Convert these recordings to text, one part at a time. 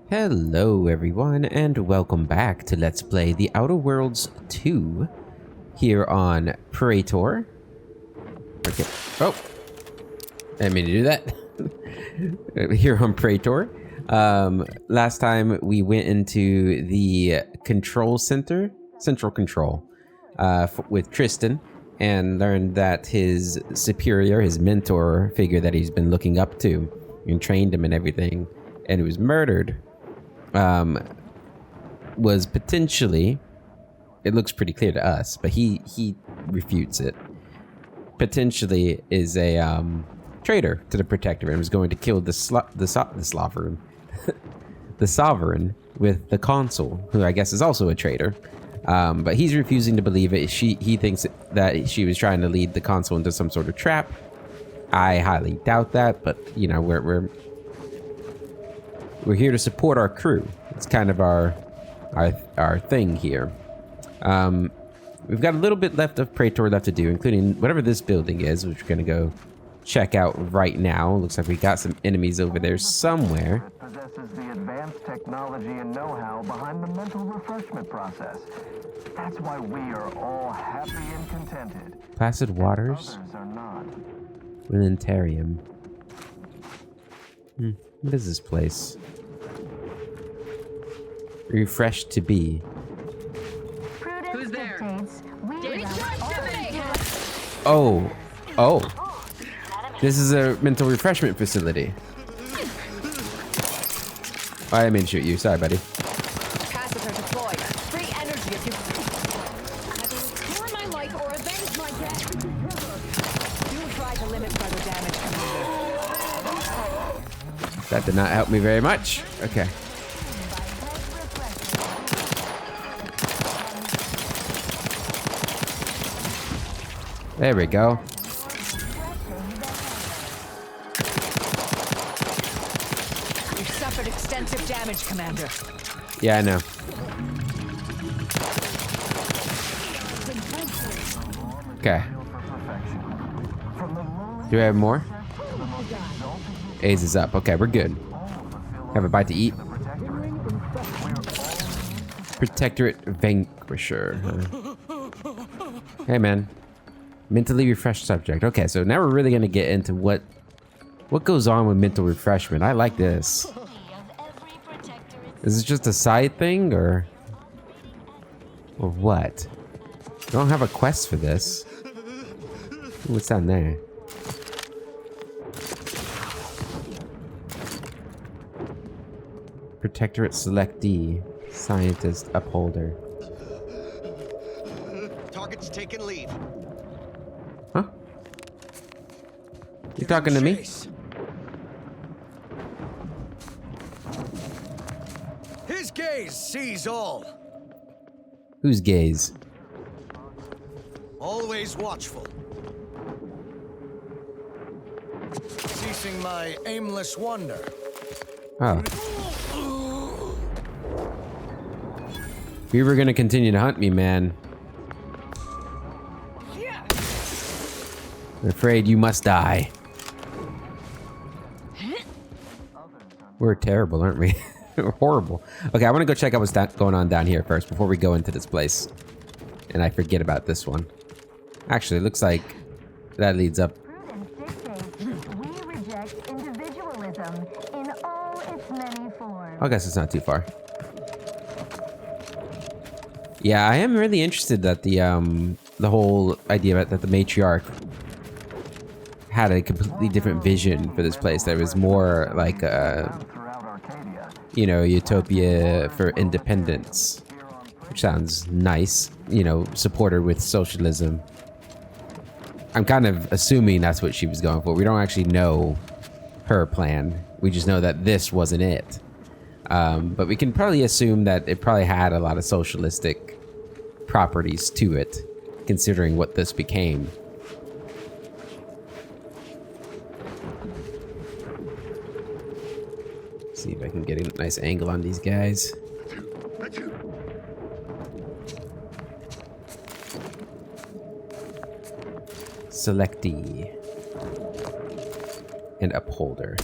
Hello everyone and welcome back to Let's Play The Outer Worlds 2 here on Praetor. Okay. Oh! I didn't mean to do that. Here on Praetor. Last time we went into the control center, central control, with Tristan and learned that his superior, his mentor figure that he's been looking up to and trained him and everything, and was murdered. Was potentially, it looks pretty clear to us, but he refutes it, potentially is a traitor to the Protector and was going to kill the sovereign the sovereign with the consul, who I guess is also a traitor, but he's refusing to believe it. He thinks that she was trying to lead the consul into some sort of trap. I highly doubt that, but you know, we're here to support our crew. It's kind of our thing here. We've got a little bit left of Praetor left to do, including whatever this building is, which we're gonna go check out right now. Looks like we got some enemies over there somewhere. It possesses the advanced technology and know-how behind the mental refreshment process. That's why we are all happy and contented. Placid waters. Others are not. Militarium. What is this place? Refreshed to be. Who's there? Oh. This is a mental refreshment facility. I didn't mean to shoot you. Sorry, buddy. Capacitor deployed. Free energy if you restore my life or avenge my death. Do try to limit further damage, Commander. That did not help me very much. Okay. There we go. You've suffered extensive damage, Commander. Yeah, I know. Okay. Do we have more? A's is up. Okay, we're good. Have a bite to eat. Protectorate Vanquisher. Hey, man. Mentally refreshed subject. Okay, so now we're really gonna get into what goes on with mental refreshment. I like this. Is this just a side thing or what? I don't have a quest for this. What's down there? Protectorate Selectee, Scientist Upholder. Target's taken leave. Huh? You talking to me? His gaze sees all. Whose gaze? Always watchful. Ceasing my aimless wonder. Oh. If you were gonna continue to hunt me, man, I'm afraid you must die. We're terrible, aren't we? We're horrible. Okay, I want to go check out what's going on down here first before we go into this place. And I forget about this one. Actually, it looks like that leads up. We reject individualism in all its many forms. I guess it's not too far. Yeah, I am really interested that the whole idea that the matriarch had a completely different vision for this place. That was more like a, you know, utopia for independence, which sounds nice. You know, supported with socialism. I'm kind of assuming that's what she was going for. We don't actually know her plan. We just know that this wasn't it. But we can probably assume that it probably had a lot of socialistic properties to it, considering what this became. See if I can get a nice angle on these guys. Selectee and Upholder.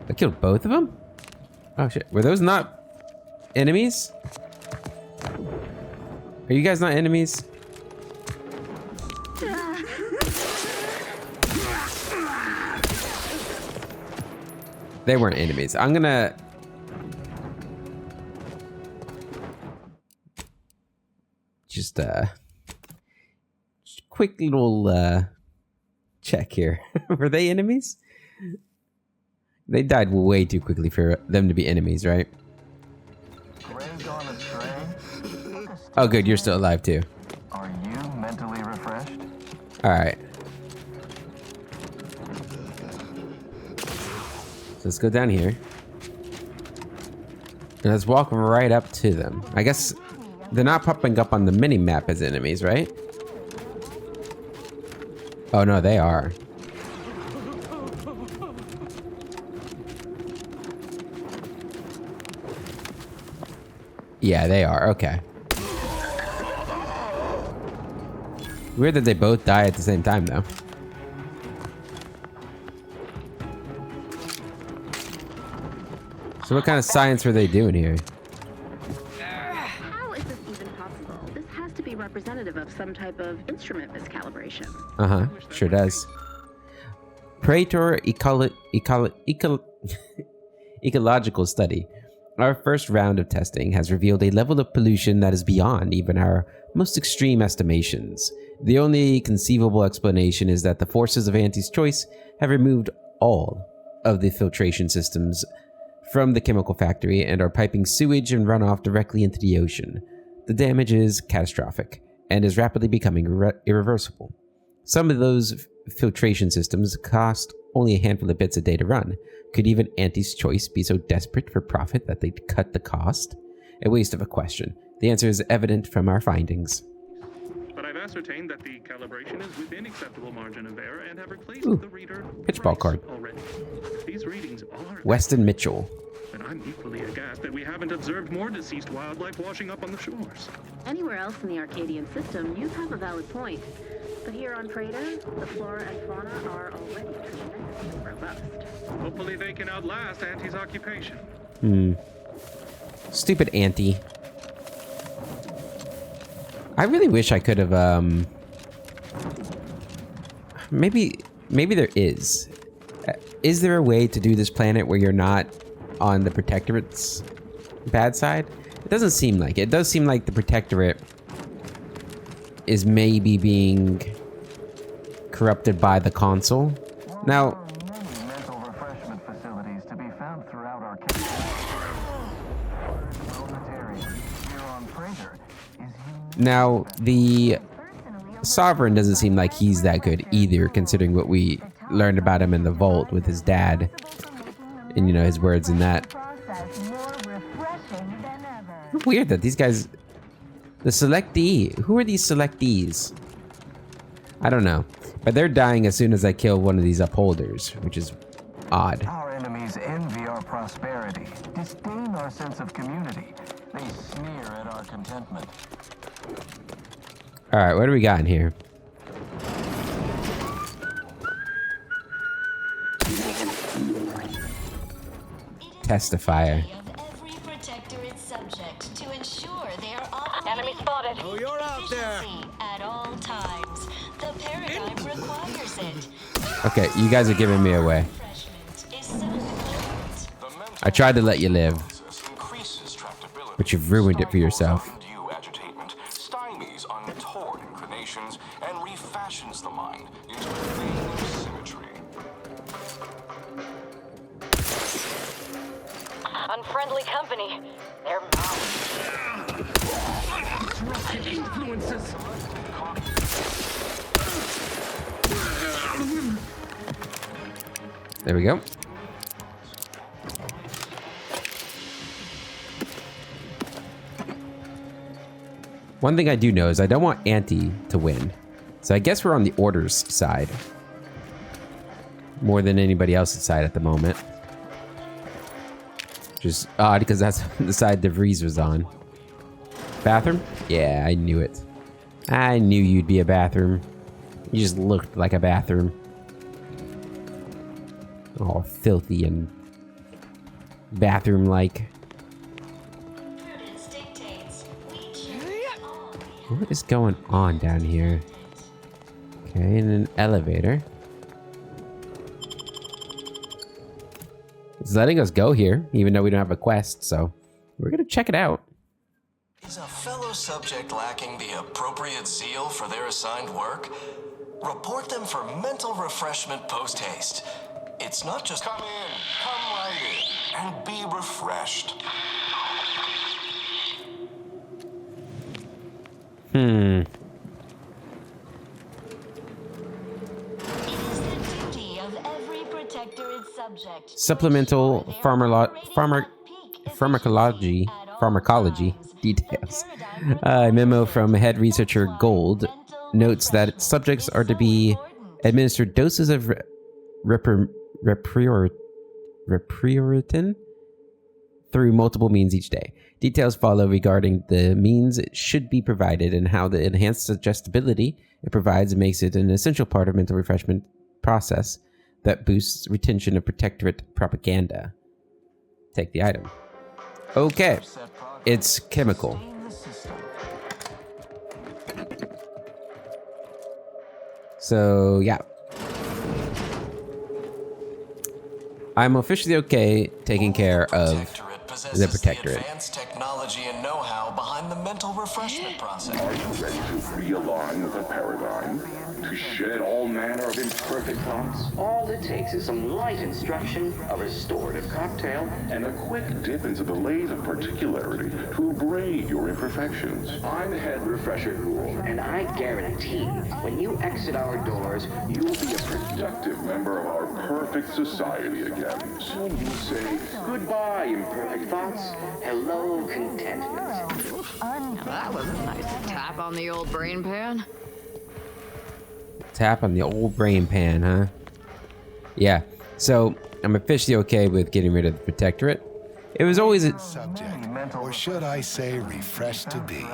I killed both of them? Oh shit. Were those not enemies? Are you guys not enemies? They weren't enemies. I'm gonna... Just quick little check here. Were they enemies? They died way too quickly for them to be enemies, right? Gray's gone astray? Oh good, you're still alive too. Are you mentally refreshed? Alright. So let's go down here. And let's walk right up to them. I guess they're not popping up on the mini-map as enemies, right? Oh no, they are. Yeah, they are. Okay. Weird that they both die at the same time, though. So what kind of science were they doing here? How is this even possible? This has to be representative of some type of instrument miscalibration. Uh-huh. Sure does. Praetor ecological study. Our first round of testing has revealed a level of pollution that is beyond even our most extreme estimations. The only conceivable explanation is that the forces of Auntie's choice have removed all of the filtration systems from the chemical factory and are piping sewage and runoff directly into the ocean. The damage is catastrophic and is rapidly becoming irreversible. Some of those filtration systems cost only a handful of bits a day to run. Could even Auntie's choice be so desperate for profit that they'd cut the cost? A waste of a question. The answer is evident from our findings. But I've ascertained that the calibration is within acceptable margin of error and have replaced Ooh, the reader pitchball card. already. These readings are Weston Mitchell. and I'm equally aghast that we haven't observed more deceased wildlife washing up on the shores. Anywhere else in the Arcadian system, you have a valid point. But here on Praetor, the flora and fauna are already tremendously robust. Hopefully they can outlast Auntie's occupation. Stupid Auntie. I really wish I could have, maybe there is. Is there a way to do this planet where you're not on the Protectorate's bad side? It doesn't seem like it. It does seem like the Protectorate is maybe being corrupted by the Consul. Now, There are many mental refreshment facilities to be found throughout our campus. Here on Praetor is now the Sovereign doesn't seem like he's that good either, considering what we learned about him in the vault with his dad. And, you know, his words in that. Process more refreshing than ever. Weird that these guys... The selectee. Who are these selectees? I don't know. But they're dying as soon as I kill one of these upholders, which is odd. Our enemies envy our prosperity, disdain our sense of community. They sneer at our contentment. Alright, what do we got in here? Testifier. Of every protectorate subject to ensure they are operating Enemy spotted. Oh, you're out there. efficiency at all times. The paradigm requires it. Okay, you guys are giving me away. Refreshment is self-evident. I tried to let you live, but you've ruined it for yourself. Undue agitation stymies untoward inclinations and refashions the mind into a thing of symmetry. Unfriendly company. They're There we go. One thing I do know is I don't want Auntie to win. So I guess we're on the Order's side. More than anybody else's side at the moment. Which is odd because that's the side DeVries was on. Bathroom? Yeah, I knew it. I knew you'd be a bathroom. You just looked like a bathroom. All filthy and bathroom-like. What is going on down here? Okay, in an elevator. It's letting us go here, even though we don't have a quest, so we're gonna check it out. Is a fellow subject lacking the appropriate zeal for their assigned work? Report them for mental refreshment post-haste. It's not just Come in, come right in, and be refreshed. Hmm. Supplemental pharmacology details. A memo from head researcher Gold notes that subjects are to be administered doses of Refreshment through multiple means each day. Details follow regarding the means it should be provided and how the enhanced suggestibility it provides makes it an essential part of mental refreshment process that boosts retention of protectorate propaganda. Take the item. Okay. It's chemical. So, yeah. I'm officially okay taking care of the Protectorate. Advanced technology and know-how behind the mental refreshment process. Are you ready to realign with the paradigm? To shed all manner of imperfect thoughts? All it takes is some light instruction, a restorative cocktail, And a quick dip into the lathe of particularity to abrade your imperfections. I'm Head Refresher Ghoul. and I guarantee when you exit our doors, You'll be a productive member of our perfect society again. So you say, goodbye, imperfect thoughts, hello, contentment. That was a nice tap on the old brain pan. Tap on the old brain pan, huh? Yeah. So I'm officially okay with getting rid of the Protectorate. It was always a subject, or should I say refreshed to be.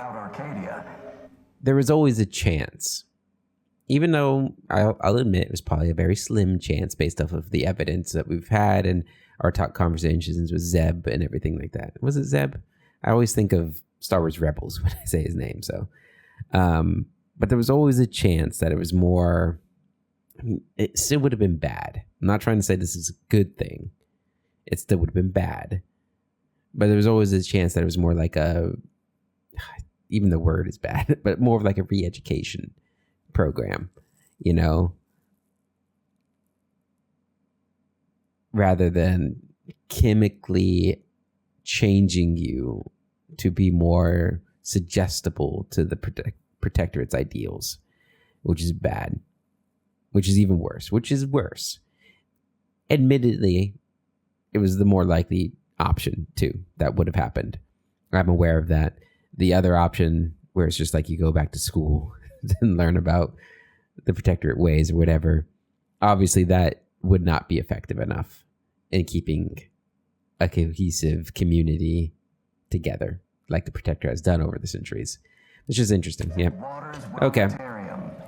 there was always a chance. Even though I'll admit it was probably a very slim chance based off of the evidence that we've had and our talk conversations with Zeb and everything like that. Was it Zeb? I always think of Star Wars Rebels when I say his name. So, but there was always a chance that it was more. I mean, it still would have been bad. I'm not trying to say this is a good thing. It still would have been bad. But there was always a chance that it was more like a, even the word is bad, but more of like a re-education program, you know, rather than chemically changing you to be more suggestible to the Protectorate's ideals, which is bad, which is even worse, which is worse. Admittedly, it was the more likely option too that would have happened. I'm aware of that. The other option where it's just like you go back to school and learn about the Protectorate ways or whatever, obviously that would not be effective enough in keeping a cohesive community together like the Protector has done over the centuries. It's just interesting. Yep. Okay.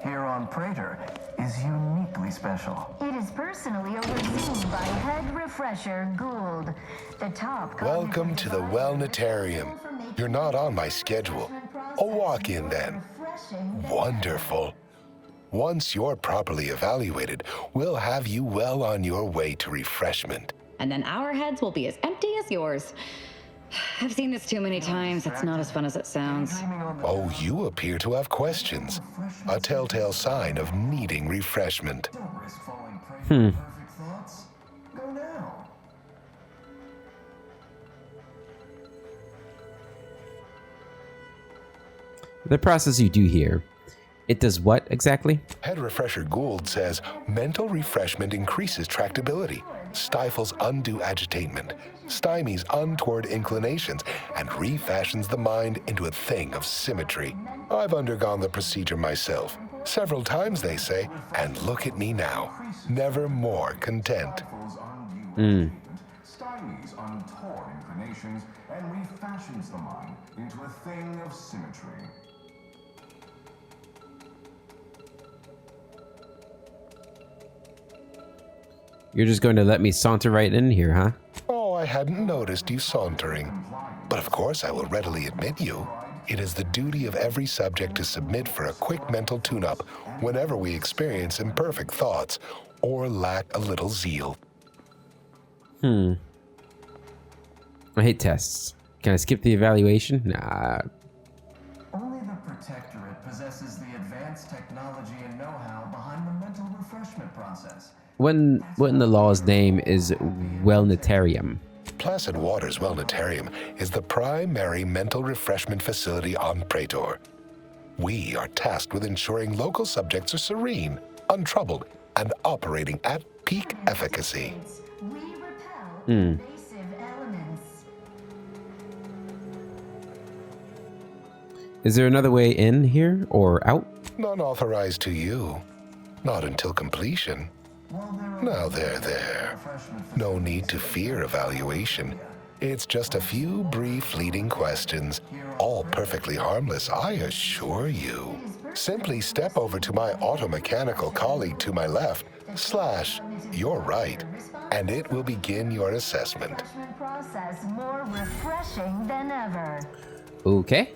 Here on Praetor is uniquely special. It is personally overseen by Head Refresher Gould, the top. Welcome to the Wellnetarium. You're not on my schedule. A walk-in then. Wonderful. Once you're properly evaluated, we'll have you well on your way to refreshment. And then our heads will be as empty as yours. I've seen this too many times. It's not as fun as it sounds. Oh, you appear to have questions. A telltale sign of needing refreshment. The process you do here, it does what exactly? Head Refresher Gould says mental refreshment increases tractability, stifles undue agitatement, stymies untoward inclinations, and refashions the mind into a thing of symmetry. I've undergone the procedure myself, several times they say, and look at me now, never more content. Stymies untoward inclinations and refashions the mind into a thing of symmetry. You're just going to let me saunter right in here, huh? Oh, I hadn't noticed you sauntering. But of course I will readily admit you. It is the duty of every subject to submit for a quick mental tune-up whenever we experience imperfect thoughts or lack a little zeal. I hate tests. Can I skip the evaluation? Nah. Only the Protectorate possesses the advanced technology and know-how behind the mental refreshment process. What in the law's name is Wellnetarium? Placid Waters Wellnetarium is the primary mental refreshment facility on Praetor. We are tasked with ensuring local subjects are serene, untroubled, and operating at peak efficacy. We repel invasive elements. Is there another way in here or out? None authorized to you. Not until completion. Now there. No need to fear evaluation. It's just a few brief fleeting questions, all perfectly harmless, I assure you. Simply step over to my automechanical colleague to my left, / your right, and it will begin your assessment. Refreshment process more refreshing than ever. Okay.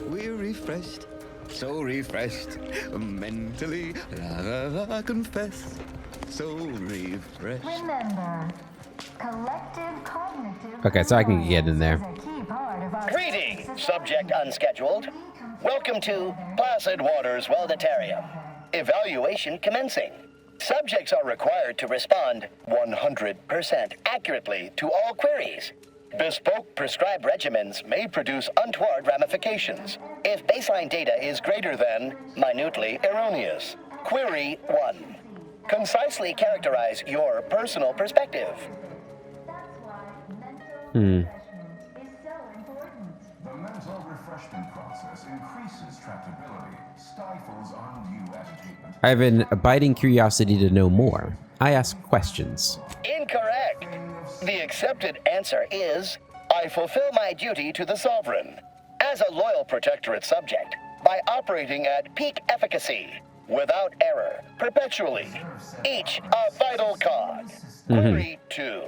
We're refreshed, so refreshed, mentally, I confess, so refreshed. Remember, collective cognitive. Okay, so I can get in there. Greetings, subject unscheduled. Welcome to Placid Waters Wellnetarium. Evaluation commencing. Subjects are required to respond 100% accurately to all queries. Bespoke prescribed regimens may produce untoward ramifications if baseline data is greater than minutely erroneous. Query 1. Concisely characterize your personal perspective. The mental refreshment process increases tractability, stifles undue agitation. I have an abiding curiosity to know more. I ask questions. Incorrect. The accepted answer is, I fulfill my duty to the Sovereign as a loyal Protectorate subject by operating at peak efficacy, without error, perpetually. Each a vital cog. Query 2.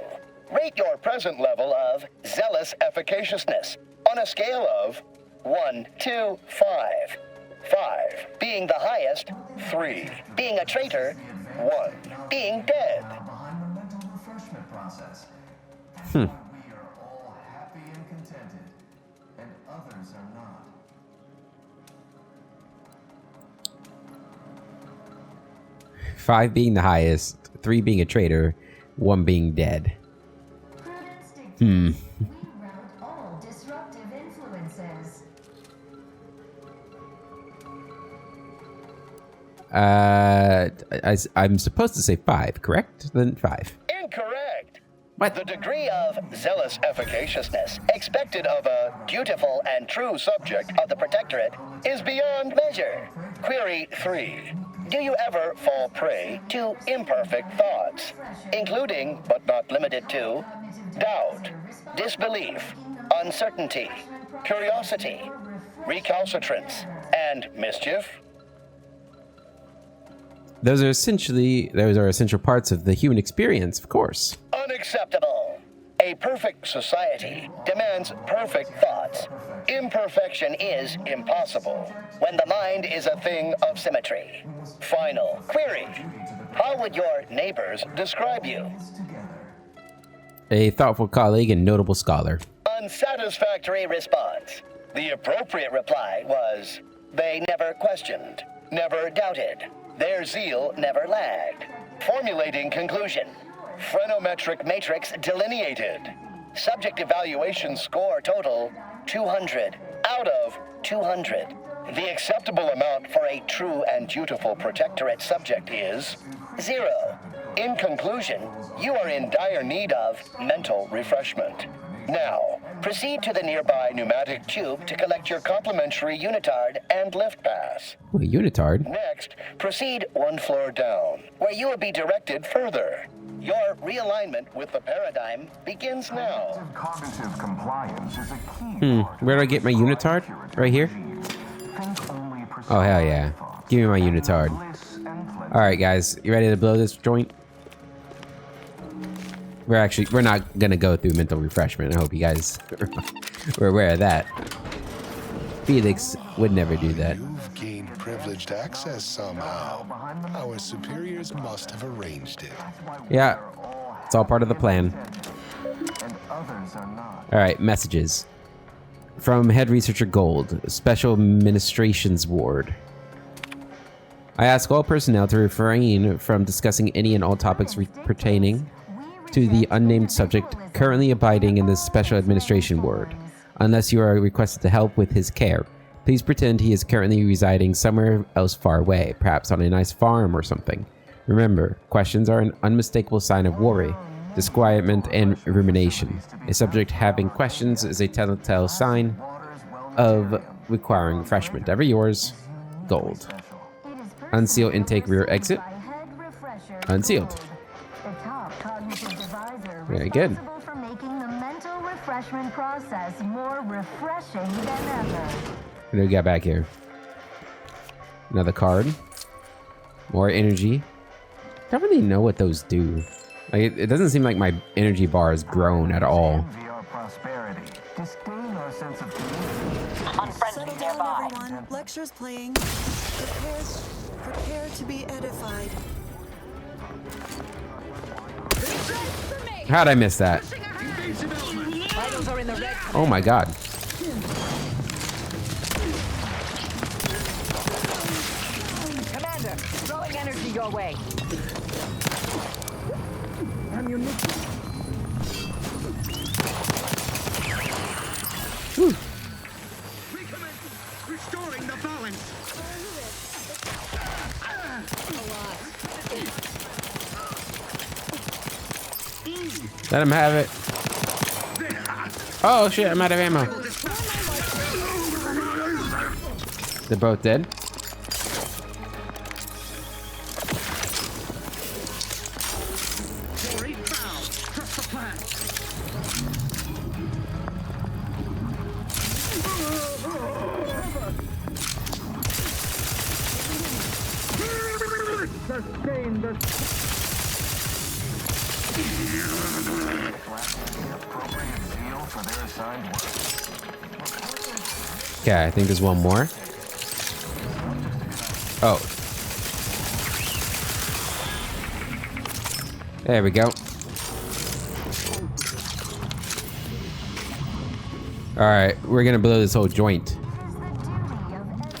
Rate your present level of zealous efficaciousness on a scale of 1 to 5. 5 being the highest, 3 being a traitor, 1 being dead. We are all happy and contented, and others are not. 5 being the highest, 3 being a traitor, 1 being dead. We route all disruptive influences. I'm supposed to say 5, correct? Then 5. Incorrect. What? The degree of zealous efficaciousness expected of a dutiful and true subject of the Protectorate is beyond measure. Query 3. Do you ever fall prey to imperfect thoughts, including, but not limited to, doubt, disbelief, uncertainty, curiosity, recalcitrance, and mischief? Those are essential parts of the human experience, of course. Unacceptable. A perfect society demands perfect thoughts. Imperfection is impossible when the mind is a thing of symmetry. Final query. How would your neighbors describe you? A thoughtful colleague and notable scholar. Unsatisfactory response. The appropriate reply was, they never questioned, never doubted. Their zeal never lagged. Formulating conclusion. Phrenometric matrix delineated. Subject evaluation score total 200 out of 200. The acceptable amount for a true and dutiful Protectorate subject is 0. In conclusion, you are in dire need of mental refreshment. Now, proceed to the nearby pneumatic tube to collect your complimentary unitard and lift pass. Well, unitard? Next, proceed 1 floor down, where you will be directed further. Your realignment with the paradigm begins now. Cognitive compliance is a key. Where do I get my unitard? Right here? Oh, hell yeah. Give me my unitard. Alright, guys. You ready to blow this joint? We're not gonna go through mental refreshment. I hope you guys were aware of that. Felix would never do that. You've gained privileged access somehow. Our superiors must have arranged it. Yeah, it's all part of the plan. All right, messages. From Head Researcher Gold, Special Administrations Ward. I ask all personnel to refrain from discussing any and all topics pertaining to the unnamed subject currently abiding in the Special Administration Ward, unless you are requested to help with his care. Please pretend he is currently residing somewhere else far away, perhaps on a nice farm or something. Remember, questions are an unmistakable sign of worry, disquietment, and rumination. A subject having questions is a telltale sign of requiring refreshment. Ever yours, Gold. Unseal intake rear exit. Unsealed. Very good. For making the mental refreshment process more refreshing than ever. What do we got back here? Another card. More energy. Don't really know what those do. Like, it doesn't seem like my energy bar has grown at all. Unfriendly nearby. Everyone. Lectures playing. Prepare to be edified. How'd I miss that? Oh my god. Commander, throwing energy your way. Ammunition. Restoring the balance. Let him have it. Oh shit, I'm out of ammo. They're both dead. Sustain the... Okay, I think there's one more. Oh. There we go. Alright, we're gonna blow this whole joint.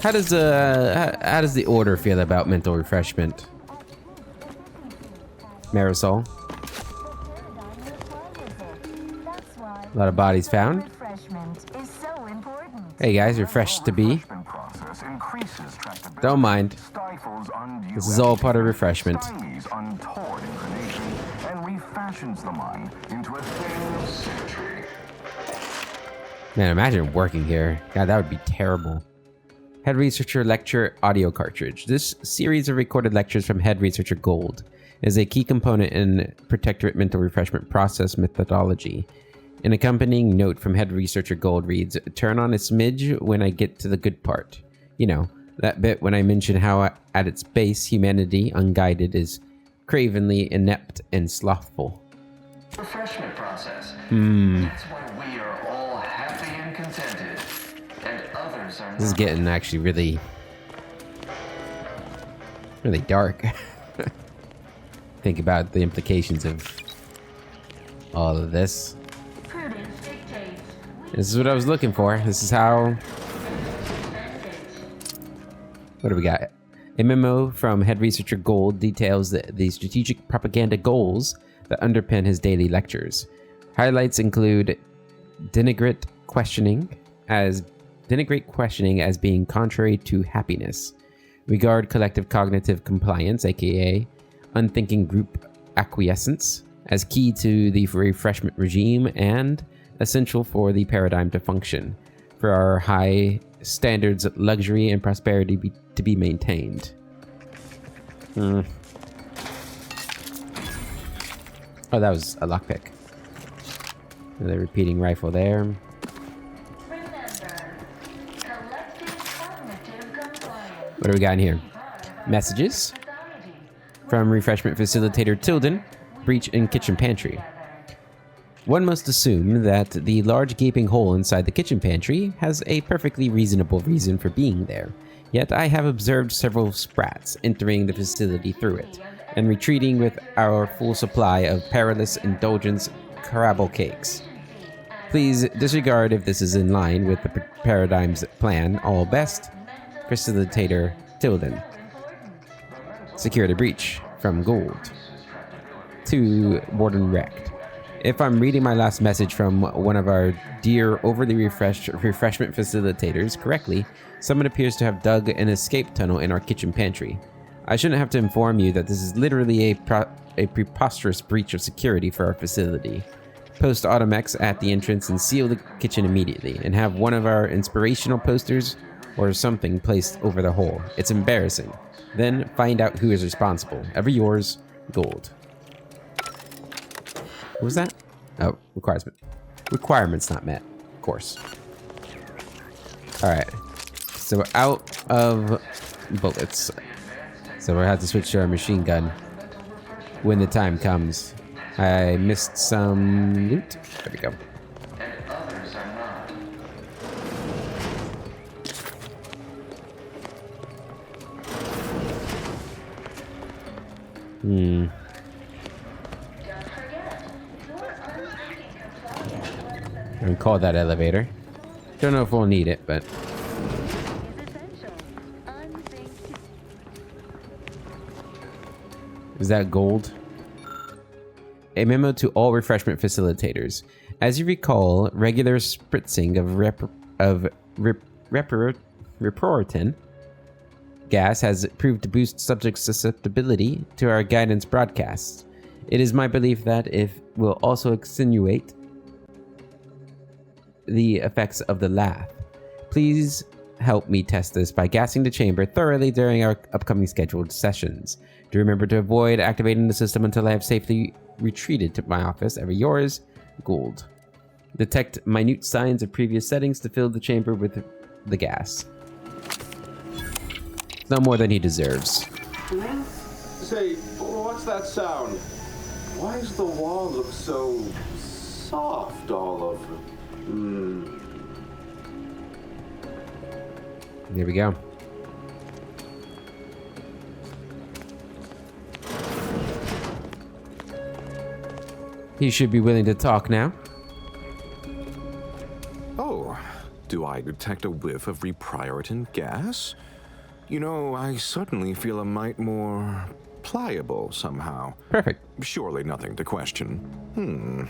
How does the order feel about mental refreshment? Marisol. A lot of bodies found. Hey guys, refreshed to be. Don't mind. This is all part of refreshment. And refashions the mind into a thing of symmetry. Man, imagine working here. God, that would be terrible. Head Researcher Lecture Audio Cartridge. This series of recorded lectures from Head Researcher Gold is a key component in Protectorate mental refreshment process methodology. An accompanying note from Head Researcher Gold reads, "Turn on a smidge when I get to the good part." You know, that bit when I mention how at its base, humanity, unguided, is cravenly inept and slothful. Refreshment process. That's why we are all happy and contented, and others are not. This is getting actually really dark. Think about the implications of all of this. This is what I was looking for. This is how... What do we got? A memo from Head Researcher Gold details the strategic propaganda goals that underpin his daily lectures. Highlights include denigrate questioning as being contrary to happiness, regard collective cognitive compliance, aka unthinking group acquiescence, as key to the refreshment regime and essential for the paradigm to function, for our high standards of luxury and prosperity to be maintained. Oh, that was a lockpick. Another repeating rifle there. What do we got in here? Messages from Refreshment Facilitator Tilden, Breach in Kitchen Pantry. One must assume that the large gaping hole inside the kitchen pantry has a perfectly reasonable reason for being there. Yet I have observed several sprats entering the facility through it, and retreating with our full supply of perilous indulgence carabble cakes. Please disregard if this is in line with the Paradigm's plan. All best, Facilitator Tilden. Security breach from Gould to Warden Wrecked. If I'm reading my last message from one of our dear overly refreshment facilitators correctly, someone appears to have dug an escape tunnel in our kitchen pantry. I shouldn't have to inform you that this is literally a preposterous breach of security for our facility. Post Automex at the entrance and seal the kitchen immediately, and have one of our inspirational posters or something placed over the hole. It's embarrassing. Then find out who is responsible. Ever yours, Gold. What was that? Oh, requirements not met, of course. Alright. So we're out of bullets. So we'll have to switch to our machine gun when the time comes. I missed some loot. There we go. I can call that elevator. Don't know if we'll need it, but... Is that Gold? A memo to all refreshment facilitators. As you recall, regular spritzing of Reprotin gas has proved to boost subject susceptibility to our guidance broadcasts. It is my belief that it will also extenuate the effects of the laugh. Please help me test this by gassing the chamber thoroughly during our upcoming scheduled sessions. Do remember to avoid activating the system until I have safely retreated to my office. Ever yours, Gould. Detect minute signs of previous settings to fill the chamber with the gas. No more than he deserves. Say, what's that sound? Why does the wall look so soft all over? There we go. He should be willing to talk now. Oh, do I detect a whiff of reprioritin gas? You know, I suddenly feel a mite more pliable somehow. Perfect. Surely nothing to question.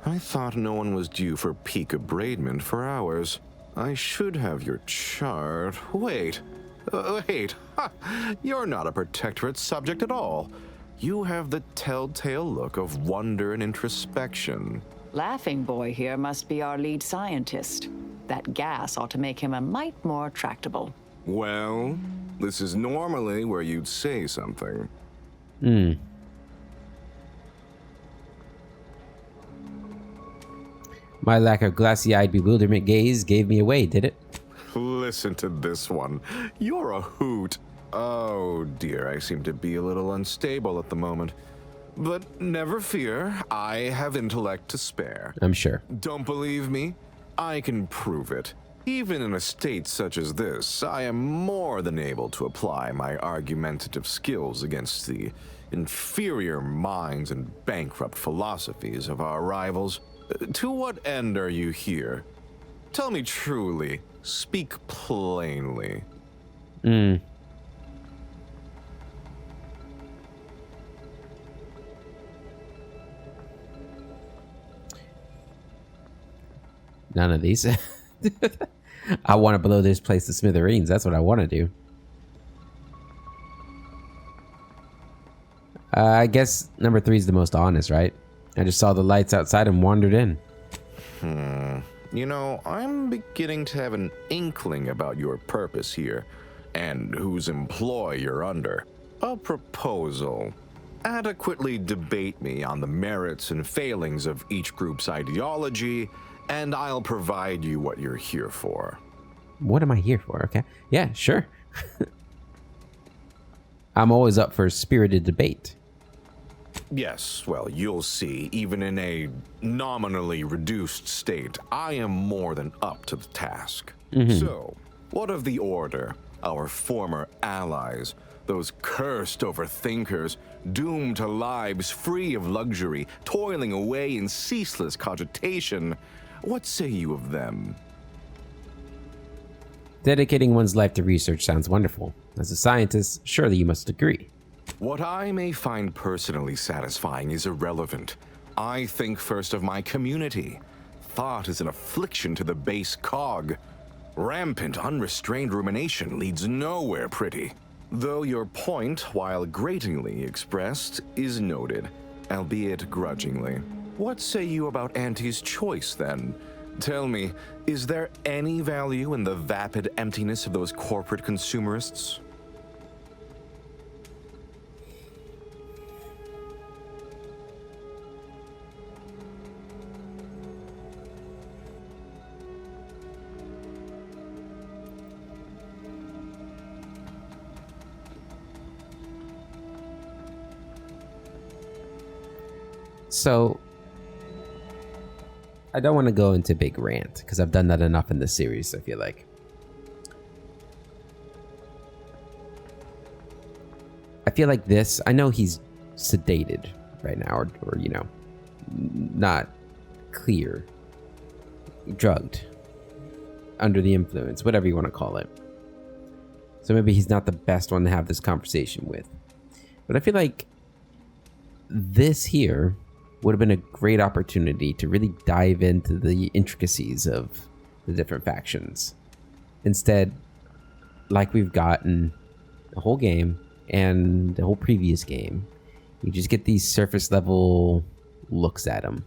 I thought no one was due for peak abradement for hours. I should have your chart. Wait. Ha! You're not a protectorate subject at all. You have the telltale look of wonder and introspection. Laughing Boy here must be our lead scientist. That gas ought to make him a mite more tractable. Well, this is normally where you'd say something. My lack of glassy-eyed bewilderment gaze gave me away, did it? Listen to this one. You're a hoot. Oh dear, I seem to be a little unstable at the moment. But never fear, I have intellect to spare. I'm sure. Don't believe me? I can prove it. Even in a state such as this, I am more than able to apply my argumentative skills against the inferior minds and bankrupt philosophies of our rivals. To what end are you here? Tell me truly. Speak plainly. None of these. I want to blow this place to smithereens. That's what I want to do. I guess number 3 is the most honest, right? I just saw the lights outside and wandered in. You know, I'm beginning to have an inkling about your purpose here, and whose employ you're under. A proposal. Adequately debate me on the merits and failings of each group's ideology, and I'll provide you what you're here for. What am I here for? Okay. Yeah, sure. I'm always up for spirited debate. Yes, well, you'll see, even in a nominally reduced state, I am more than up to the task. So, what of the Order, our former allies, those cursed overthinkers, doomed to lives free of luxury, toiling away in ceaseless cogitation? What say you of them? Dedicating one's life to research sounds wonderful. As a scientist, surely you must agree. What I may find personally satisfying is irrelevant. I think first of my community. Thought is an affliction to the base cog. Rampant, unrestrained rumination leads nowhere pretty. Though your point, while gratingly expressed, is noted, albeit grudgingly. What say you about Auntie's choice, then? Tell me, is there any value in the vapid emptiness of those corporate consumerists? So, I don't want to go into a big rant because I've done that enough in this series, I feel like. I feel like this, I know he's sedated right now, or you know, not clear, drugged, under the influence, whatever you want to call it. So maybe he's not the best one to have this conversation with. But I feel like this here would have been a great opportunity to really dive into the intricacies of the different factions. Instead, like we've gotten the whole game and the whole previous game, you just get these surface level looks at them.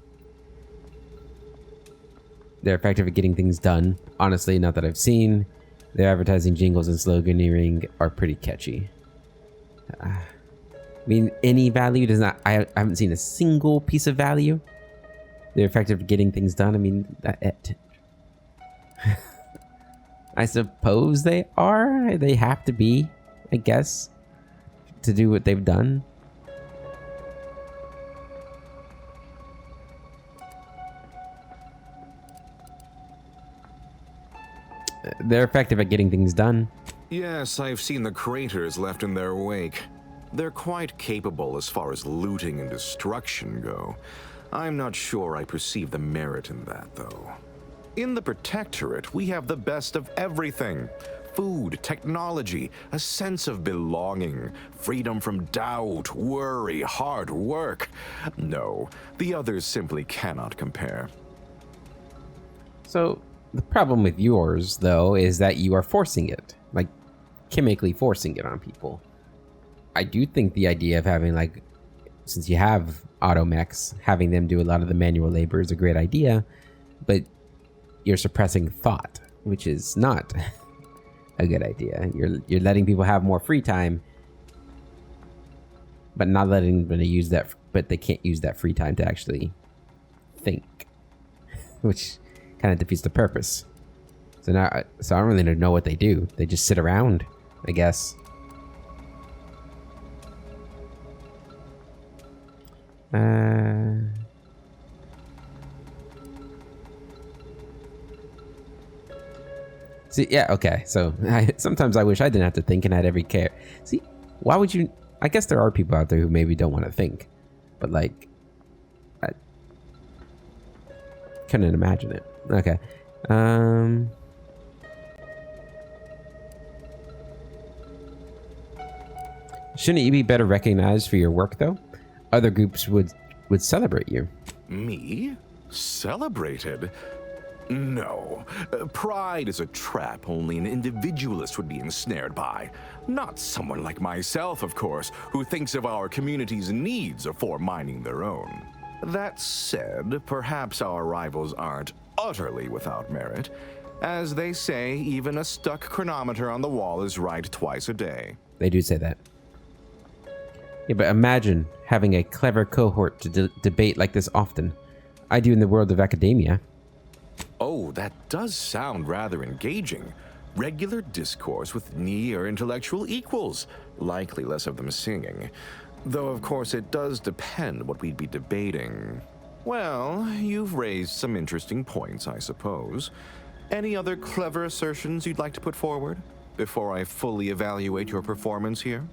They're effective at getting things done. Honestly, not that I've seen. Their advertising jingles and sloganeering are pretty catchy. I mean, any value does not... I haven't seen a single piece of value. They're effective at getting things done. I mean, I suppose they are. They have to be, I guess, to do what they've done. They're effective at getting things done. Yes, I've seen the craters left in their wake. They're quite capable as far as looting and destruction go. I'm not sure I perceive the merit in that, though. In the Protectorate, we have the best of everything. Food, technology, a sense of belonging, freedom from doubt, worry, hard work. No, the others simply cannot compare. So, the problem with yours, though, is that you are forcing it. Like, chemically forcing it on people. I do think the idea of having, like, since you have automechs, having them do a lot of the manual labor is a great idea, but you're suppressing thought, which is not a good idea. You're letting people have more free time, but not letting them use that, but they can't use that free time to actually think, which kind of defeats the purpose. So now, I don't really know what they do. They just sit around, I guess. See, yeah, okay. So sometimes I wish I didn't have to think and had every care. See, why would you? I guess there are people out there who maybe don't want to think, but like, I couldn't imagine it. Okay. Shouldn't you be better recognized for your work, though? Other groups would celebrate you. Me? Celebrated? No. Pride is a trap only an individualist would be ensnared by. Not someone like myself, of course, who thinks of our community's needs before minding their own. That said, perhaps our rivals aren't utterly without merit. As they say, even a stuck chronometer on the wall is right twice a day. They do say that. Yeah, but imagine having a clever cohort to debate like this often. I do in the world of academia. Oh, that does sound rather engaging. Regular discourse with near intellectual equals, likely less of them singing. Though, of course, it does depend what we'd be debating. Well, you've raised some interesting points, I suppose. Any other clever assertions you'd like to put forward before I fully evaluate your performance here?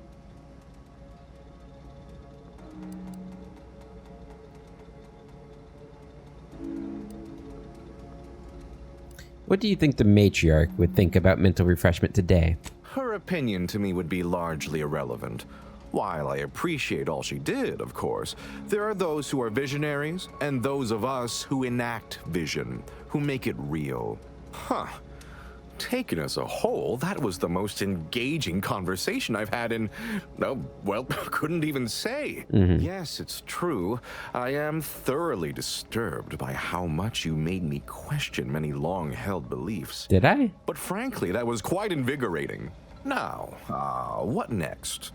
What do you think the matriarch would think about mental refreshment today? Her opinion to me would be largely irrelevant. While I appreciate all she did, of course, there are those who are visionaries and those of us who enact vision, who make it real. Huh. Taken as a whole, that was the most engaging conversation I've had in, couldn't even say. Yes, it's true. I am thoroughly disturbed by how much you made me question many long-held beliefs. Did I? But frankly, that was quite invigorating. Now, what next?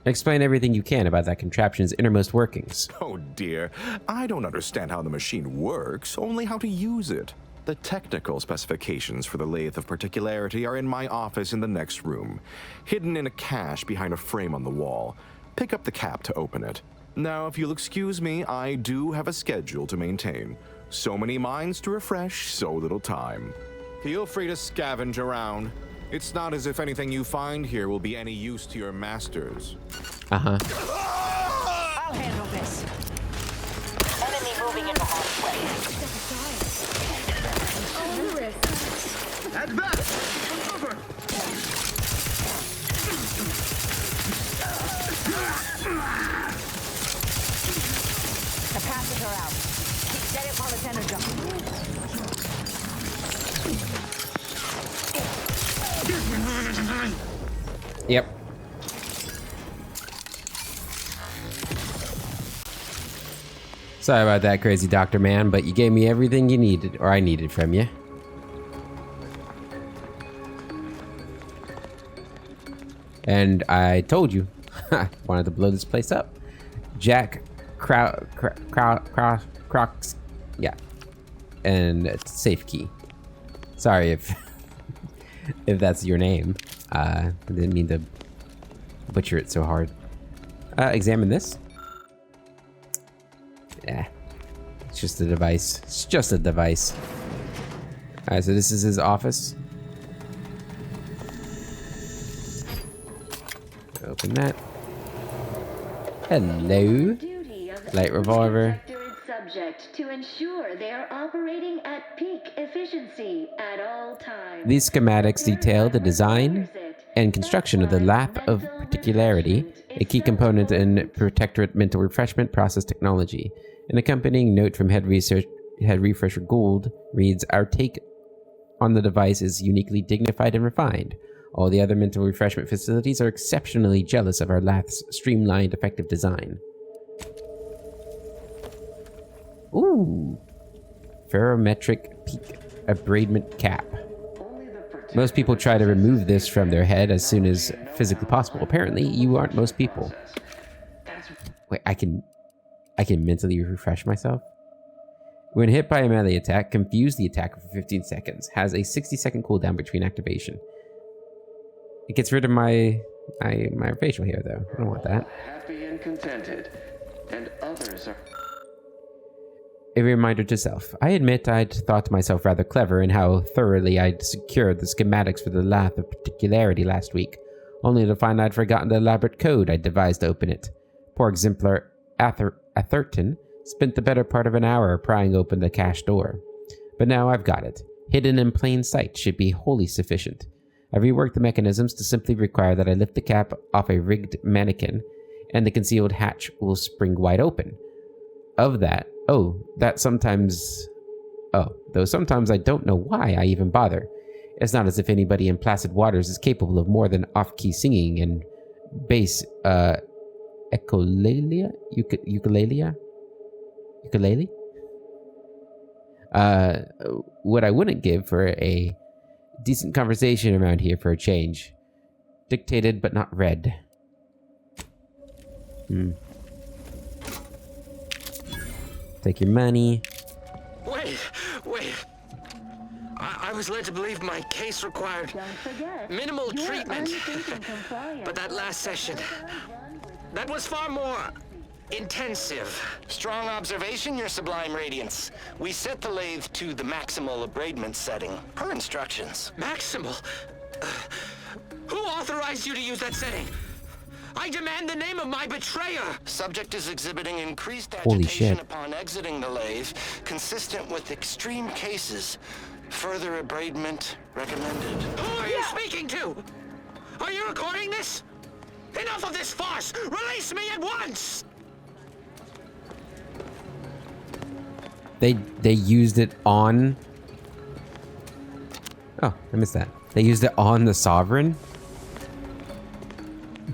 Explain everything you can about that contraption's innermost workings. Oh dear, I don't understand how the machine works, only how to use it. The technical specifications for the lathe of particularity are in my office in the next room, hidden in a cache behind a frame on the wall. Pick up the cap to open it. Now, if you'll excuse me, I do have a schedule to maintain. So many minds to refresh, so little time. Feel free to scavenge around. It's not as if anything you find here will be any use to your masters. Uh-huh. I'll handle this. Enemy moving into harm's way. Advance! Over! Capacitor out. Set it while it's energized. Yep. Sorry about that, crazy doctor man, but you gave me everything you needed, or I needed from you. And I told you, I wanted to blow this place up. Jack Crocs, yeah. And it's safe key. Sorry if if that's your name. I didn't mean to butcher it so hard. Examine this. Yeah. It's just a device. It's just a device. Alright, so this is his office. Open that. Hello. Light revolver. Subject to ensure they are operating at peak efficiency at all times. These schematics detail the design and construction of the lathe of particularity, a key component in Protectorate mental refreshment process technology. An accompanying note from Head Refresher Gould reads, "Our take on the device is uniquely dignified and refined. All the other mental refreshment facilities are exceptionally jealous of our lathe's streamlined, effective design." Ooh. Ferrometric peak abradement cap. Most people try to remove this from their head as soon as physically possible. Apparently, you aren't most people. Wait, I can mentally refresh myself? When hit by a melee attack, confuse the attacker for 15 seconds. Has a 60-second cooldown between activation. It gets rid of my facial hair, though. I don't want that. Happy and contented, and others are... A reminder to self. I admit I'd thought myself rather clever in how thoroughly I'd secured the schematics for the lathe of particularity last week, only to find I'd forgotten the elaborate code I'd devised to open it. Poor exemplar Atherton spent the better part of an hour prying open the cache door. But now I've got it. Hidden in plain sight should be wholly sufficient. I've reworked the mechanisms to simply require that I lift the cap off a rigged mannequin, and the concealed hatch will spring wide open. Though sometimes I don't know why I even bother. It's not as if anybody in placid waters is capable of more than off-key singing and bass, ukulele? What I wouldn't give for a decent conversation around here for a change. Dictated but not read. Take your money. Wait. I was led to believe my case required minimal treatment. But that last session, that was far more intensive. Strong observation, Your Sublime Radiance. We set the lathe to the maximal abradement setting, per instructions. Maximal? Who authorized you to use that setting? I demand the name of my betrayer! Subject is exhibiting increased Holy agitation shit. upon exiting the lathe, consistent with extreme cases. Further abradement recommended. Who are you speaking to? Are you recording this? Enough of this farce! Release me at once! They used it on... Oh, I missed that. They used it on the Sovereign?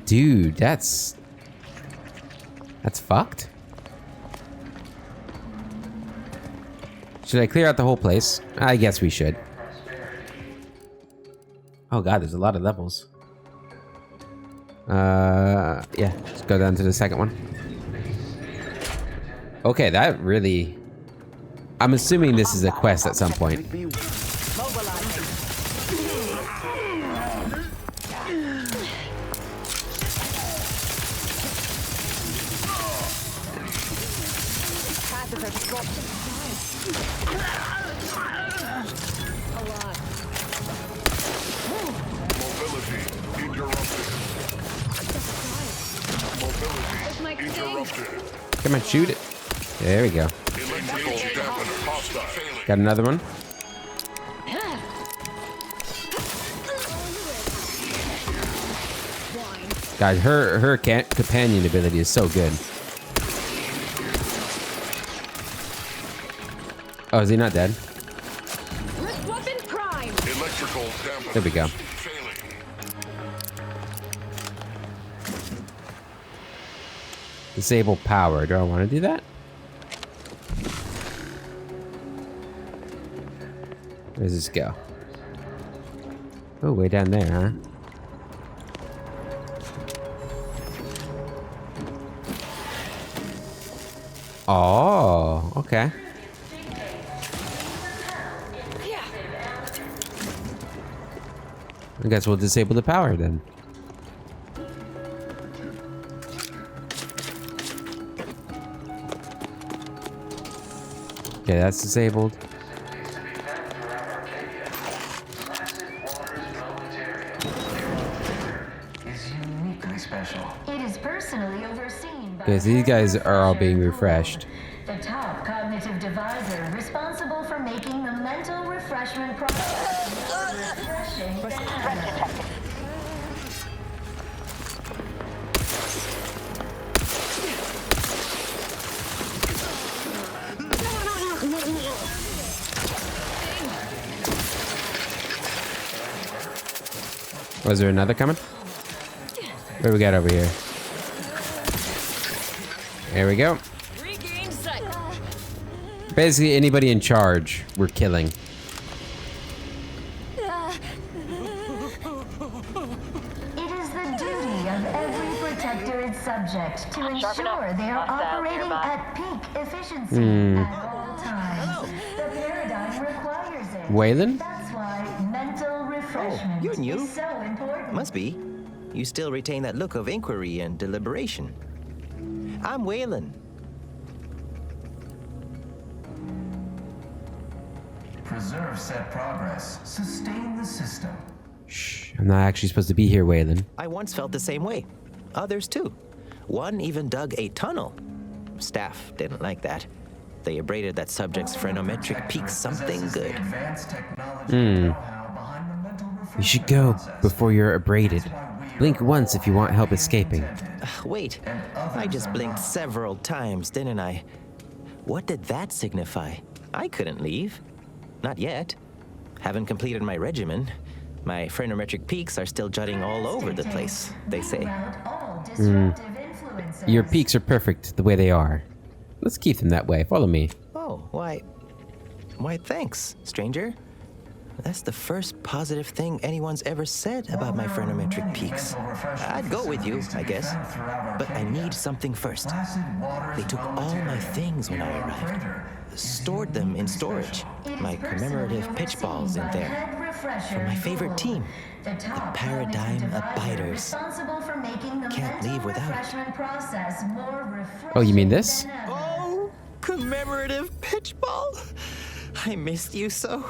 Dude, that's fucked. Should I clear out the whole place? I guess we should. Oh god, there's a lot of levels. Yeah, let's go down to the second one. Okay, that really... I'm assuming this is a quest at some point. Come on, shoot it. There we go. Got another one. God, her companion ability is so good. Oh, is he not dead? There we go. Disable power. Do I want to do that? Where does this go? Oh, way down there, huh? Oh, okay. I guess we'll disable the power then. Okay, that's disabled. It is personally overseen by Because these guys are all being refreshed. the top cognitive divisor responsible for making the mental refreshment process more refreshing than ever. Was there another coming? What do we got over here? There we go. Basically, anybody in charge, we're killing. It is the duty of every protectorate subject to ensure they are operating at peak efficiency at all times. The paradigm requires it. Waylon? That's why mental refreshment you're new. is so important. Must be. You still retain that look of inquiry and deliberation. I'm Waylon. Preserve said progress. Sustain the system. Shh, I'm not actually supposed to be here, Waylon. I once felt the same way. Others too. One even dug a tunnel. Staff didn't like that. They abraded that subject's phrenometric peak something good. You should go before you're abraded. Blink once if you want help escaping. Wait, I just blinked several times, didn't I? What did that signify? I couldn't leave. Not yet. Haven't completed my regimen. My phrenometric peaks are still jutting all over the place, they say. Your peaks are perfect the way they are. Let's keep them that way. Follow me. Oh, why, thanks, stranger. That's the first positive thing anyone's ever said about my phrenometric peaks. I'd go with you, I guess. But I need something first. They took all my things when I arrived. Stored them in storage. My commemorative pitch balls in there. From my favorite team, the Paradigm Abiders. Can't leave without it. Oh, you mean this? Oh, commemorative pitch ball. I missed you so.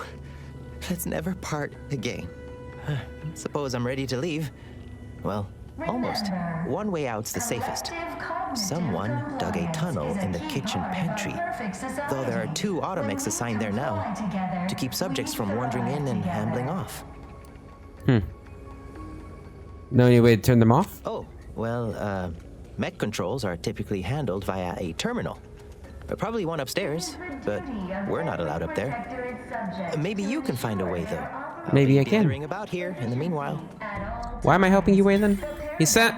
Let's never part again. Suppose I'm ready to leave. Well, almost. One way out's the safest. Someone dug a tunnel in the kitchen pantry, though there are 2 automechs assigned there now to keep subjects from wandering in and ambling off. No any way to turn them off? Oh, well, mech controls are typically handled via a terminal. Probably one upstairs, but we're not allowed up there. Maybe you can find a way, though. Maybe I can. Dithering about here in the meanwhile. Why am I helping you, Waylon?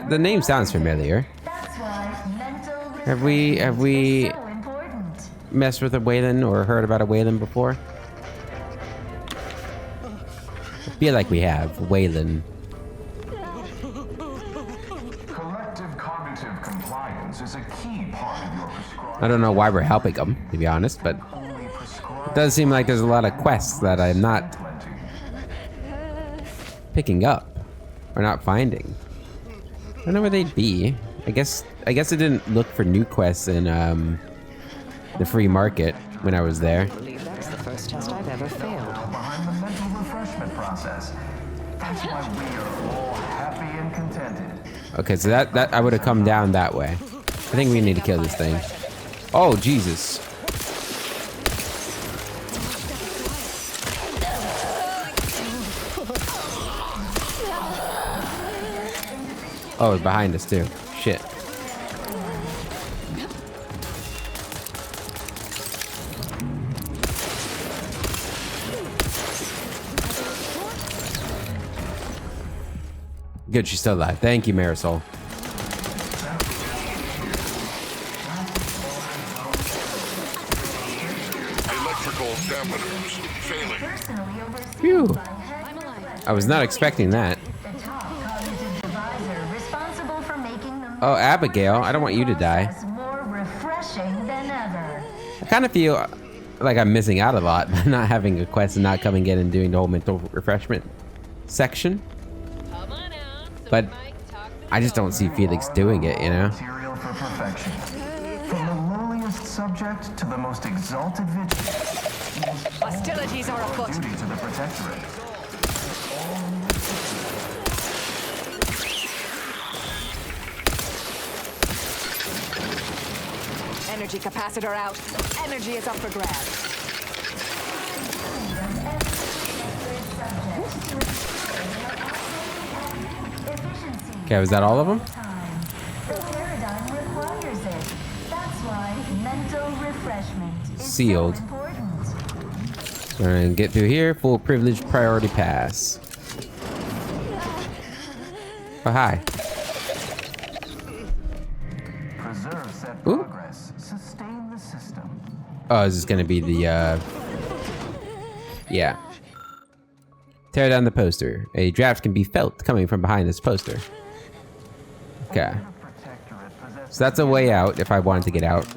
The name sounds familiar. Have we messed with a Waylon or heard about a Waylon before? I feel like we have. Waylon. Collective cognitive compliance is a key part of your prescribed. I don't know why we're helping them, to be honest, but it does seem like there's a lot of quests that I'm not picking up or not finding. I don't know where they'd be. I guess I didn't look for new quests in the free market when I was there. I believe that's the first test I've ever failed. Behind the mental refreshment process. That's why we are all happy and contented. Okay, so that I would have come down that way. I think we need to kill this thing. Oh, Jesus. Oh, it's behind us too. Shit. Good, she's still alive. Thank you, Marisol. Electrical dampeners failing. Phew. I was not expecting that. Oh, Abigail, I don't want you to die. I kind of feel like I'm missing out a lot by not having a quest and not coming in and doing the whole mental refreshment section. But I just don't see Felix doing it, you know? Material for perfection. From the lowliest subject to the most exalted vigilant. Hostilities are afoot. Duty to the protectorate. Energy capacitor out. Energy is up for grabs. Okay, was that all of them? The paradigm requires it. That's why mental refreshment is Sealed. so important. And get through here. Full privilege priority pass. Oh, hi. Preserve set progress. Sustain the system. Oh, is this gonna be the, yeah. Tear down the poster. A draft can be felt coming from behind this poster. Okay. So that's a way out if I wanted to get out.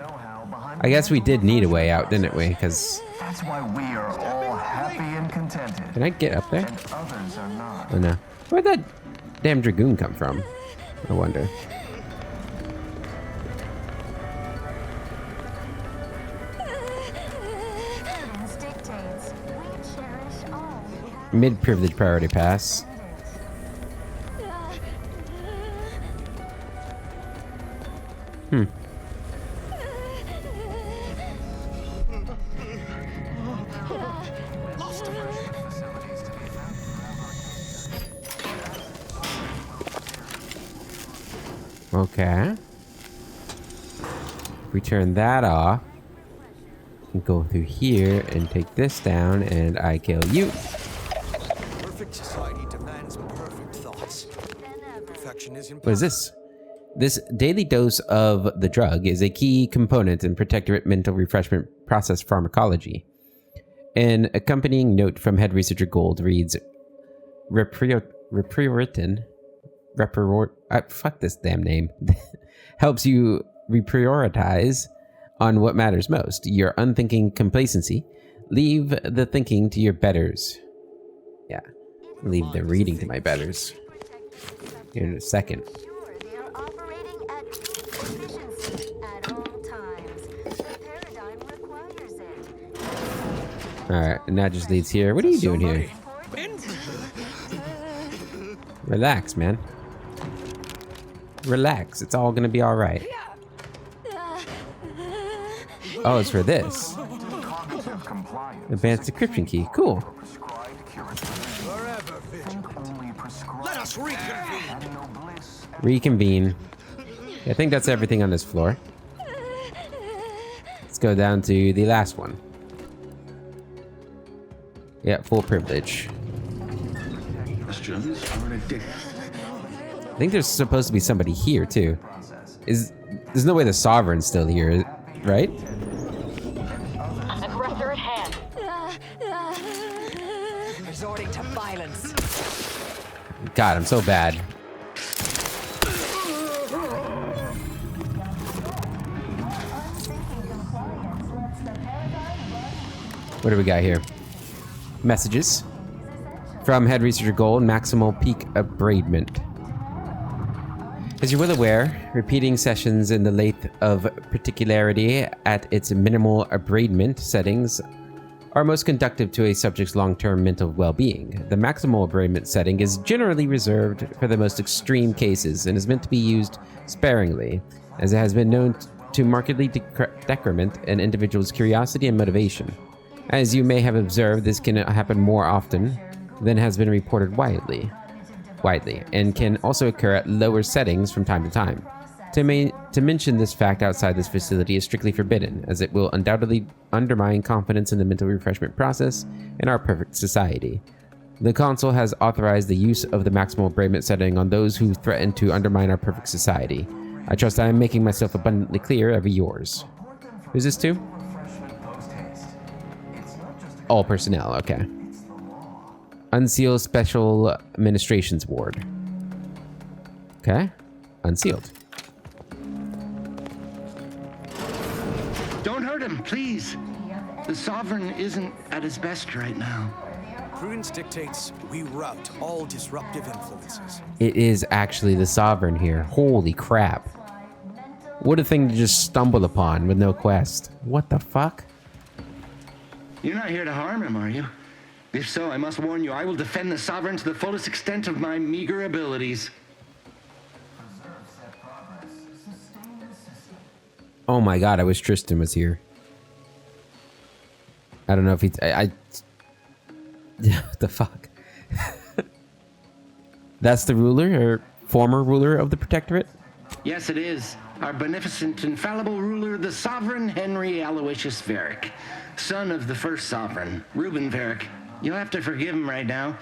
I guess we did need a way out, didn't we? Because... That's why we are all happy and contented. Can I get up there? And others are not. Oh, no. Where'd that damn dragoon come from? I wonder. Mid-privilege priority pass. Okay. We turn that off. And go through here and take this down, and I kill you. Perfect society demands perfect thoughts. Perfection is What is this? This daily dose of the drug is a key component in Protectorate mental refreshment process pharmacology. An accompanying note from head researcher Gold reads, fuck this damn name, helps you reprioritize on what matters most. Your unthinking complacency. Leave the thinking to your betters. Yeah, leave the reading to my betters. Here in a second. Alright, and that just leads here. What are you doing here? Relax, man. Relax. It's all gonna be alright. Oh, it's for this. Advanced decryption key. Cool. Let us reconvene. Reconvene. I think that's everything on this floor. Let's go down to the last one. Yeah, full privilege. Questions are addictive. I think there's supposed to be somebody here too. There's no way the Sovereign's still here, right? Aggressor at hand. Resorting to violence. God, I'm so bad. What do we got here? Messages from head researcher Gold, maximal peak abradement. As you're well aware, repeating sessions in the length of particularity at its minimal abradement settings are most conducive to a subject's long-term mental well-being. The maximal abradement setting is generally reserved for the most extreme cases and is meant to be used sparingly, as it has been known to markedly decrement an individual's curiosity and motivation. As you may have observed, this can happen more often than has been reported widely, and can also occur at lower settings from time to time. To mention this fact outside this facility is strictly forbidden, as it will undoubtedly undermine confidence in the mental refreshment process and our perfect society. The Council has authorized the use of the maximal abradement setting on those who threaten to undermine our perfect society. I trust I am making myself abundantly clear. Ever yours. Who's this to? All personnel, okay. Unsealed Special Administrations Ward. Okay. Unsealed. Don't hurt him, please. The Sovereign isn't at his best right now. Prudence dictates we rout all disruptive influences. It is actually the Sovereign here. Holy crap. What a thing to just stumble upon with no quest. What the fuck? You're not here to harm him, are you? If so, I must warn you, I will defend the Sovereign to the fullest extent of my meager abilities. Oh my god, I wish Tristan was here. I don't know if he's... What the fuck? That's the ruler, or former ruler of the Protectorate? Yes, it is. Our beneficent, infallible ruler, the Sovereign Henry Aloysius Varick, son of the first Sovereign, Reuben Varick. You'll have to forgive him right now.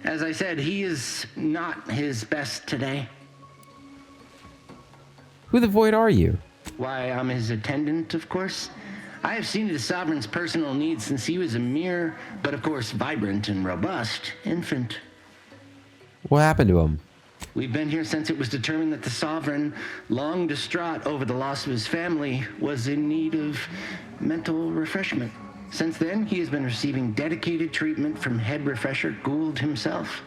As I said, he is not his best today. Who the void are you? Why, I'm his attendant, of course. I have seen to the Sovereign's personal needs since he was a mere, but of course vibrant and robust, infant. What happened to him? We've been here since it was determined that the Sovereign, long distraught over the loss of his family, was in need of mental refreshment. Since then, he has been receiving dedicated treatment from head refresher Gould himself.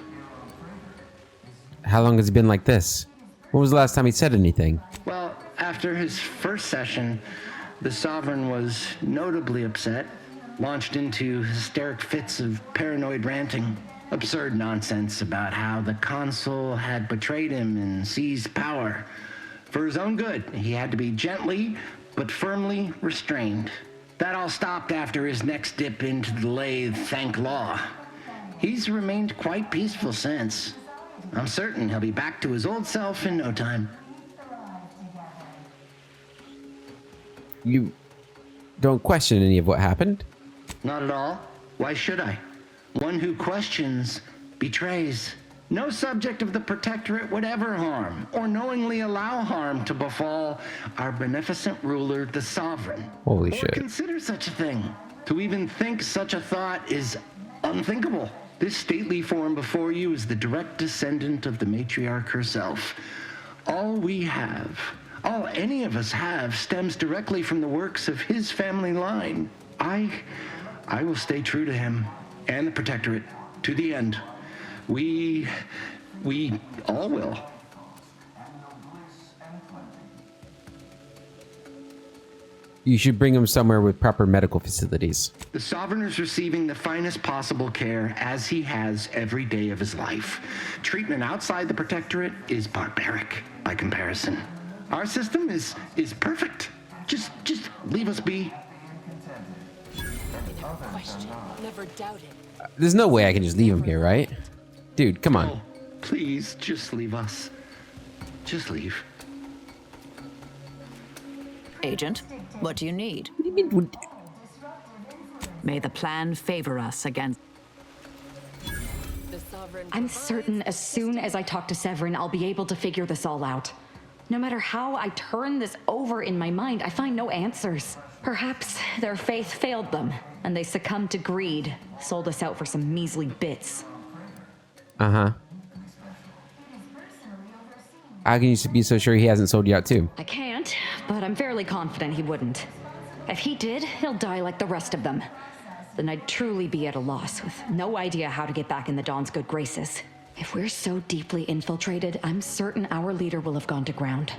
How long has it been like this? When was the last time he said anything? Well, after his first session, the Sovereign was notably upset, launched into hysteric fits of paranoid ranting. Absurd nonsense about how the Consul had betrayed him and seized power. For his own good, he had to be gently but firmly restrained. That all stopped after his next dip into the lathe, thank law. He's remained quite peaceful since. I'm certain he'll be back to his old self in no time. You don't question any of what happened? Not at all. Why should I? One who questions betrays. No subject of the Protectorate would ever harm or knowingly allow harm to befall our beneficent ruler, the Sovereign. Holy or shit. consider such a thing. To even think such a thought is unthinkable. This stately form before you is the direct descendant of the matriarch herself. All we have, all any of us have, stems directly from the works of his family line. I will stay true to him and the Protectorate to the end. We all will. You should bring him somewhere with proper medical facilities. The Sovereign is receiving the finest possible care as he has every day of his life. Treatment outside the Protectorate is barbaric by comparison. Our system is perfect. Just leave us be. Never doubted. There's no way I can just leave him here, right? Dude, come on. Oh, please, just leave us. Just leave. Agent, what do you need? What do you mean? May the plan favor us against... I'm certain as soon as I talk to Severin, I'll be able to figure this all out. No matter how I turn this over in my mind, I find no answers. Perhaps their faith failed them, and they succumbed to greed, sold us out for some measly bits. Uh-huh. How can you be so sure he hasn't sold you out too? I can't, but I'm fairly confident he wouldn't. If he did, he'll die like the rest of them. Then I'd truly be at a loss, with no idea how to get back in the Dawn's good graces. If we're so deeply infiltrated, I'm certain our leader will have gone to ground.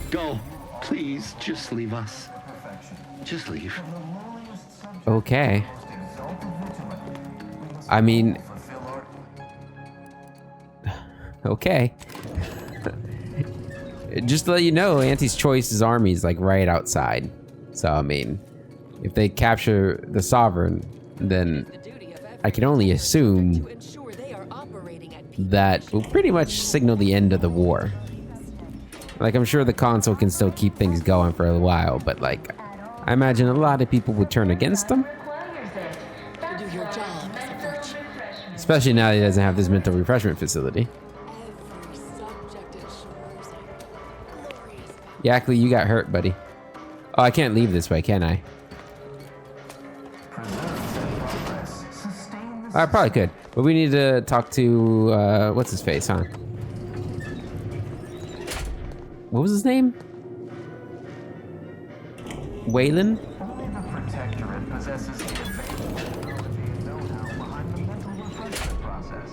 Go. Please, just leave us. Just leave. Okay. I mean... Okay. Just to let you know, Auntie's Choice's army is like right outside. So, I mean, if they capture the Sovereign, then I can only assume that will pretty much signal the end of the war. Like, I'm sure the console can still keep things going for a while, but like, I imagine a lot of people would turn against them. Especially now that he doesn't have this mental refreshment facility. Yackley, you got hurt, buddy. Oh, I can't leave this way, can I? I probably could, but we need to talk to, what's his face, huh? What was his name? Waylon? Only the Protectorate possesses the advanced technology and know-how behind the mental refreshment process.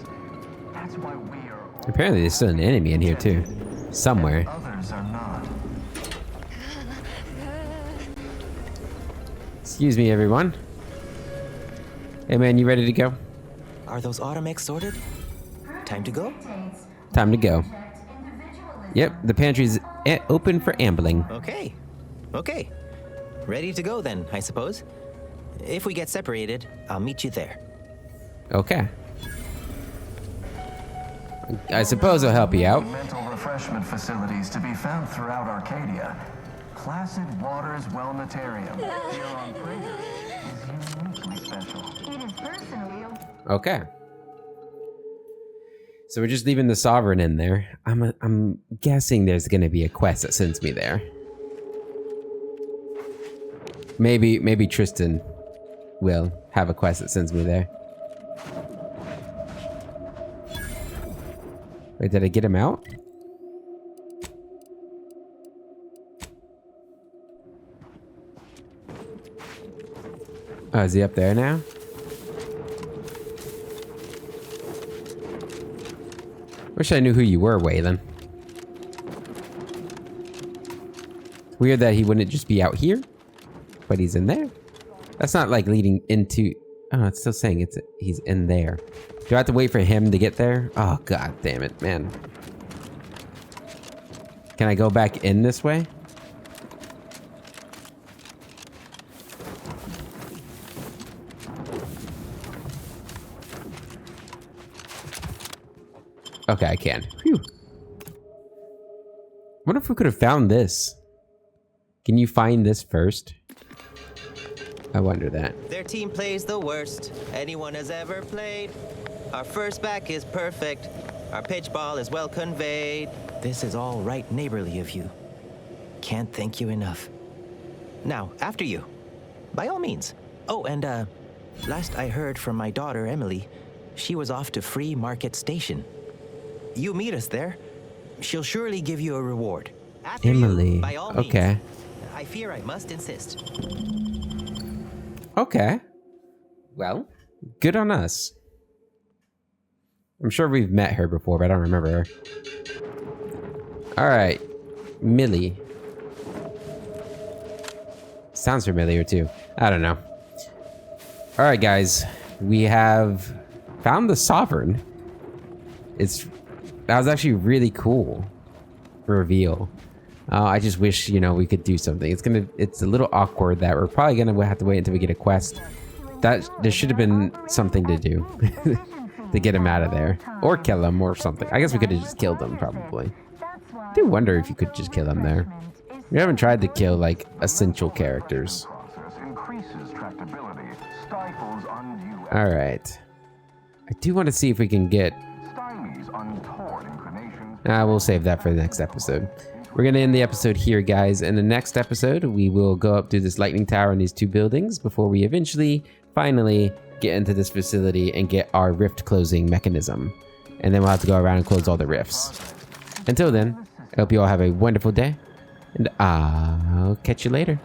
That's why we are all Apparently there's still an enemy in here too. Somewhere. others are not. Excuse me, everyone. Hey man, you ready to go? Are those automechs sorted? Time to go? Time to go. Yep, the pantry's open for ambling. Okay. Okay. Ready to go then, I suppose. If we get separated, I'll meet you there. Okay. I suppose I'll help you out. Mental refreshment facilities to be found throughout Arcadia. Placid Waters Wellnetarium here on Prager is uniquely special. It is personally. Okay. So we're just leaving the Sovereign in there. I'm guessing there's gonna be a quest that sends me there. Maybe Tristan will have a quest that sends me there. Wait, did I get him out? Oh, is he up there now? Wish I knew who you were, Waylon. Weird that he wouldn't just be out here, but he's in there. That's not like leading into... Oh, it's still saying he's in there. Do I have to wait for him to get there? Oh, god damn it, man. Can I go back in this way? Okay, I can. Phew. What if we could have found this? Can you find this first? I wonder that. Their team plays the worst anyone has ever played. Our first back is perfect. Our pitch ball is well conveyed. This is all right neighborly of you. Can't thank you enough. Now, after you. By all means. Oh, and last I heard from my daughter, Emily, she was off to Free Market Station. You meet us there. She'll surely give you a reward. After Emily. You, by all means. Okay. I fear I must insist. Okay. Well, good on us. I'm sure we've met her before, but I don't remember her. Alright. Millie. Sounds familiar too. I don't know. Alright guys. We have found the Sovereign. That was actually really cool reveal. I just wish, you know, we could do something. It's a little awkward that we're probably gonna have to wait until we get a quest. There should have been something to do to get him out of there, or kill him or something. I guess we could have just killed him probably. I do wonder if you could just kill him there. We haven't tried to kill like essential characters. All right. I do want to see if we can get. We'll save that for the next episode. We're going to end the episode here, guys. In the next episode, we will go up to this lightning tower in these two buildings before we eventually, finally, get into this facility and get our rift closing mechanism. And then we'll have to go around and close all the rifts. Until then, I hope you all have a wonderful day, and I'll catch you later.